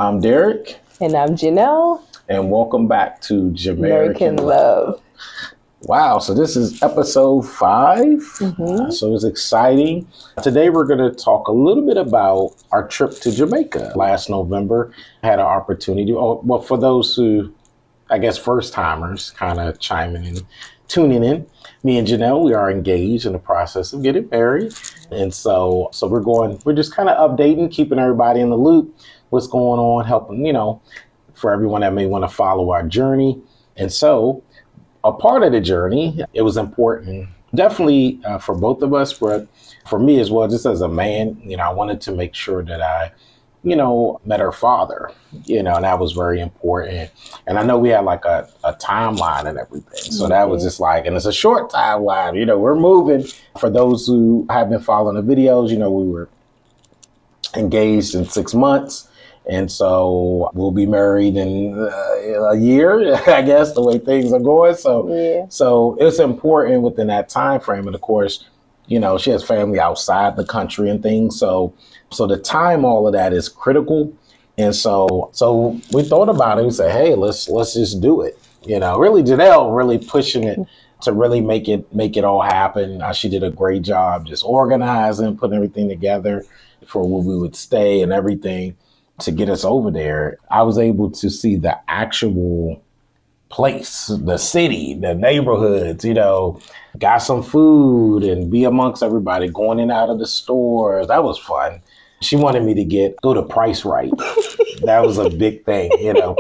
I'm Derek. And I'm Jhinil. And welcome back to Jamaican Love. Wow, so this is episode 5. So it's exciting. Today we're going to talk a little bit about our trip to Jamaica. Last November, I had an opportunity. Well, for those who, I guess, first timers kind of chiming in, tuning in, me and Jhinil, we are engaged in the process of getting married. And so we're just kind of updating, keeping everybody in the loop, what's going on, helping, for everyone that may want to follow our journey. And so a part of the journey, it was important, definitely for both of us, but for me as well, just as a man, I wanted to make sure that I, met her father, and that was very important. And I know we had like a timeline and everything. So that was just like, and it's a short timeline, we're moving. For those who have been following the videos, we were engaged in 6 months. And so we'll be married in a year, I guess, the way things are going. So it's important within that time frame. And of course, she has family outside the country and things. So the time, all of that is critical. And so we thought about it. We said, hey, let's just do it. Really, Jhinil really pushing it to really make it all happen. She did a great job just organizing, putting everything together for where we would stay and everything. To get us over there, I was able to see the actual place, the city, the neighborhoods, got some food and be amongst everybody, going in and out of the stores. That was fun. She wanted me to go to Price Right. That was a big thing,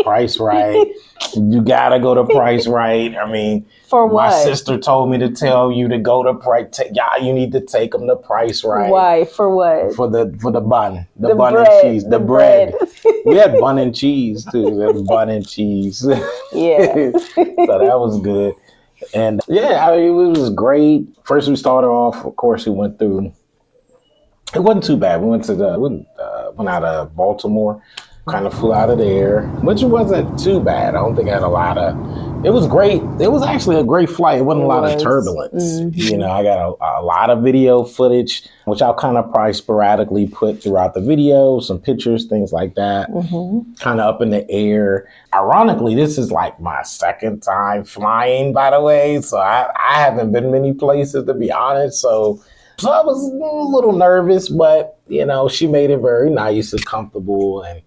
Price Right. You gotta go to Price Right. I mean, for what? My sister told me to tell you to go to Price. You need to take them to Price Right. Why? For what? For the bun, the bun bread, and cheese, the bread. bread. We had bun and cheese too. We had bun and cheese. Yeah. So that was good. And it was great. First, we started off. Of course, we went through. It wasn't too bad. We went out of Baltimore, kind of flew out of there, which wasn't too bad. I don't think I had a lot of. It was great. It was actually a great flight. It wasn't a lot of turbulence. I got a lot of video footage, which I'll kind of probably sporadically put throughout the video, some pictures, things like that, kind of up in the air. Ironically, this is like my second time flying, by the way. So I haven't been many places, to be honest. So I was a little nervous, but, she made it very nice and comfortable and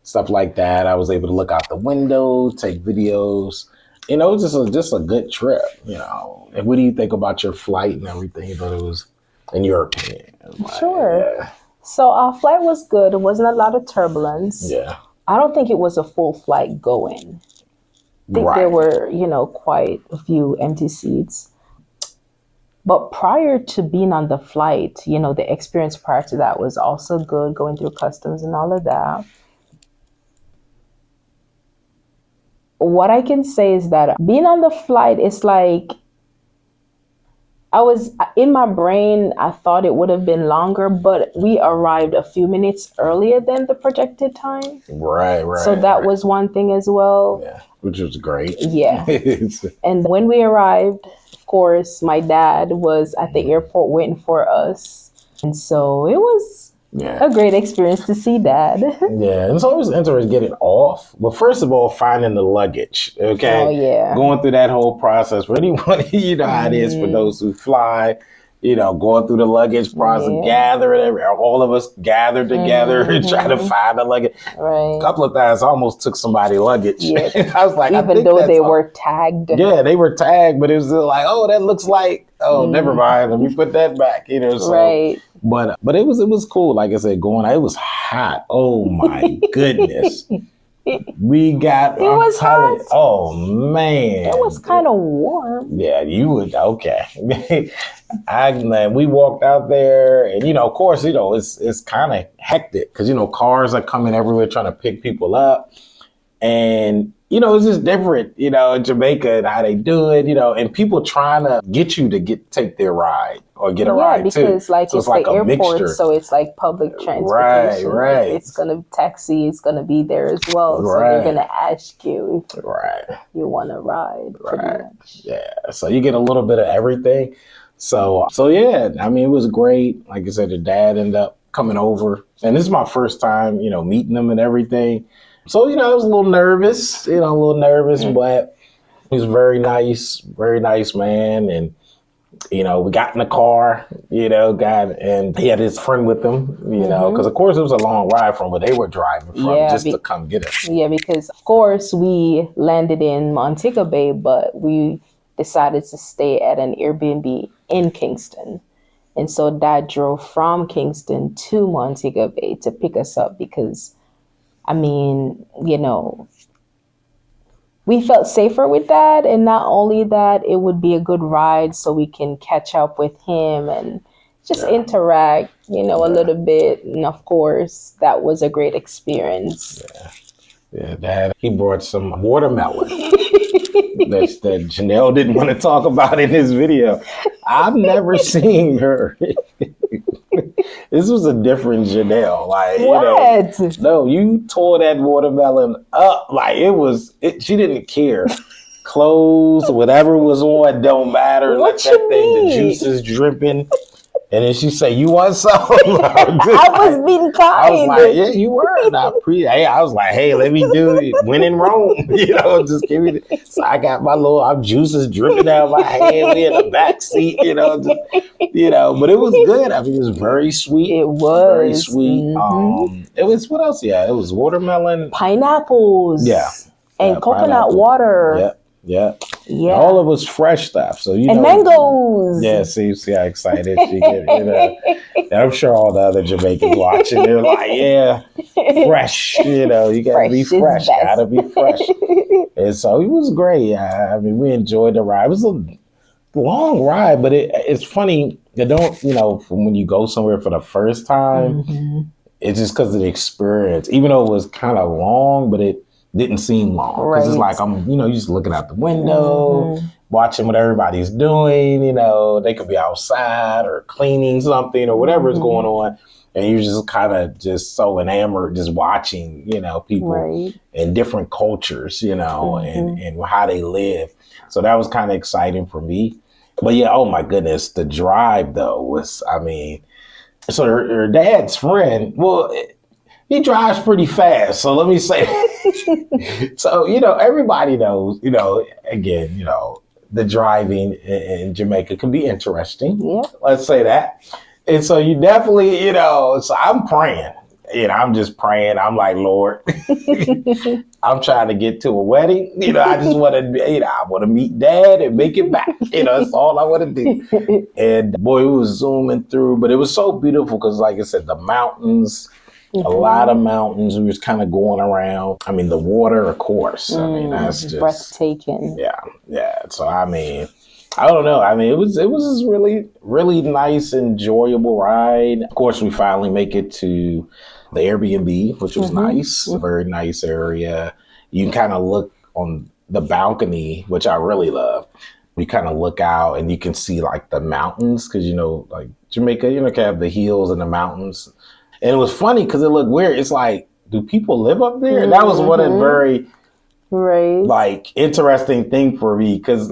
stuff like that. I was able to look out the window, take videos. It was just a good trip, And what do you think about your flight and everything? But it was, in your opinion. Sure. Yeah. So our flight was good. There wasn't a lot of turbulence. Yeah. I don't think it was a full flight going. I think there were, quite a few empty seats. But prior to being on the flight, the experience prior to that was also good, going through customs and all of that. What I can say is that being on the flight is like, I was in my brain, I thought it would have been longer, but we arrived a few minutes earlier than the projected time. Right. So that was one thing as well. Yeah, which was great. Yeah. And when we arrived, of course, my dad was at the airport waiting for us. And so it was a great experience to see Dad. Yeah, and it's always interesting getting off. But first of all, finding the luggage, okay? Oh, yeah. Going through that whole process. For anyone, how it is for those who fly, going through the luggage process, gathering, all of us gathered together and trying to find the luggage. Right. A couple of times I almost took somebody's luggage. Yeah. I was like, even though they were tagged. Yeah, they were tagged, but it was like, oh, that looks like, never mind. Let me put that back, So. Right. But it was cool. Like I said, it was hot. Oh my goodness. We got, it was hot. Oh man. It was kind of warm. Yeah, you would, okay. We walked out there and, of course, it's kind of hectic because, cars are coming everywhere trying to pick people up. And, it's just different, in Jamaica and how they do it, and people trying to get you to take their ride or get a ride too. Yeah, because so it's like the airport, mixture. So it's like public transportation. Right. It's going to taxi, it's going to be there as well. So they're going to ask you if you want to ride. Pretty much. Yeah, so you get a little bit of everything. So yeah, it was great. Like I said, the dad ended up coming over. And this is my first time, meeting him and everything. So, I was a little nervous, but he was very nice man. And, we got in the car, and he had his friend with him, because of course it was a long ride from where they were driving from to come get us. Yeah, because of course we landed in Montego Bay, but we decided to stay at an Airbnb in Kingston. And so Dad drove from Kingston to Montego Bay to pick us up because, we felt safer with that. And not only that, it would be a good ride so we can catch up with him and just interact, a little bit. And of course, that was a great experience. Yeah, Dad, he brought some watermelon that Jhinil didn't want to talk about in his video. I've never seen her. This was a different Jhinil. Like, what? No, you tore that watermelon up. Like she didn't care. Clothes, whatever was on, don't matter. What Let you that thing, the juice is dripping. And then she say, "You want some?" I was being kind. I was like, "Yeah, you were." I was like, "Hey, let me do it. When in Rome, just give me." So I got my I'm juices dripping out of my hand. We in the back seat, But it was good. I mean, it was very sweet. It was very sweet. Mm-hmm. It was what else? Yeah, it was watermelon, pineapples. Yeah, and coconut water. Yeah. All of it was fresh stuff. So and mangoes. Yeah, see how excited she get. And I'm sure all the other Jamaicans watching, they're like, yeah, fresh. You gotta be fresh. Gotta be fresh. And so it was great. I mean, we enjoyed the ride. It was a long ride, but it's funny. You don't, when you go somewhere for the first time, it's just because of the experience. Even though it was kind of long, but it didn't seem long. Because it's like, I'm, you just looking out the window, watching what everybody's doing. They could be outside or cleaning something or whatever is going on. And you're just kind of just so enamored just watching, people in different cultures, and how they live. So that was kind of exciting for me. But yeah, oh my goodness, the drive though was, so her dad's friend, well, he drives pretty fast. So let me say, so, everybody knows, again, the driving in Jamaica can be interesting. Yeah. Let's say that. And so you definitely, so I'm praying. I'm just praying. I'm like, Lord, I'm trying to get to a wedding. I just want to, I want to meet Dad and make it back. That's all I want to do. And boy, it was zooming through, but it was so beautiful because, like I said, the mountains, a lot of mountains. We was kind of going around. The water, of course. That's just breathtaking. Yeah. So, I don't know. It was this really, really nice, enjoyable ride. Of course, we finally make it to the Airbnb, which was nice. A very nice area. You can kind of look on the balcony, which I really love. We kind of look out and you can see like the mountains because, like Jamaica, can have the hills and the mountains. And it was funny because it looked weird. It's like, do people live up there? And that was one of the very interesting thing for me because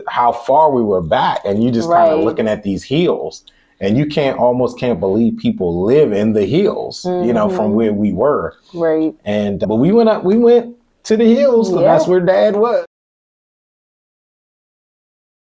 how far we were back and you just kind of looking at these hills and you almost can't believe people live in the hills, from where we were. Right. And but we went to the hills because that's where Dad was.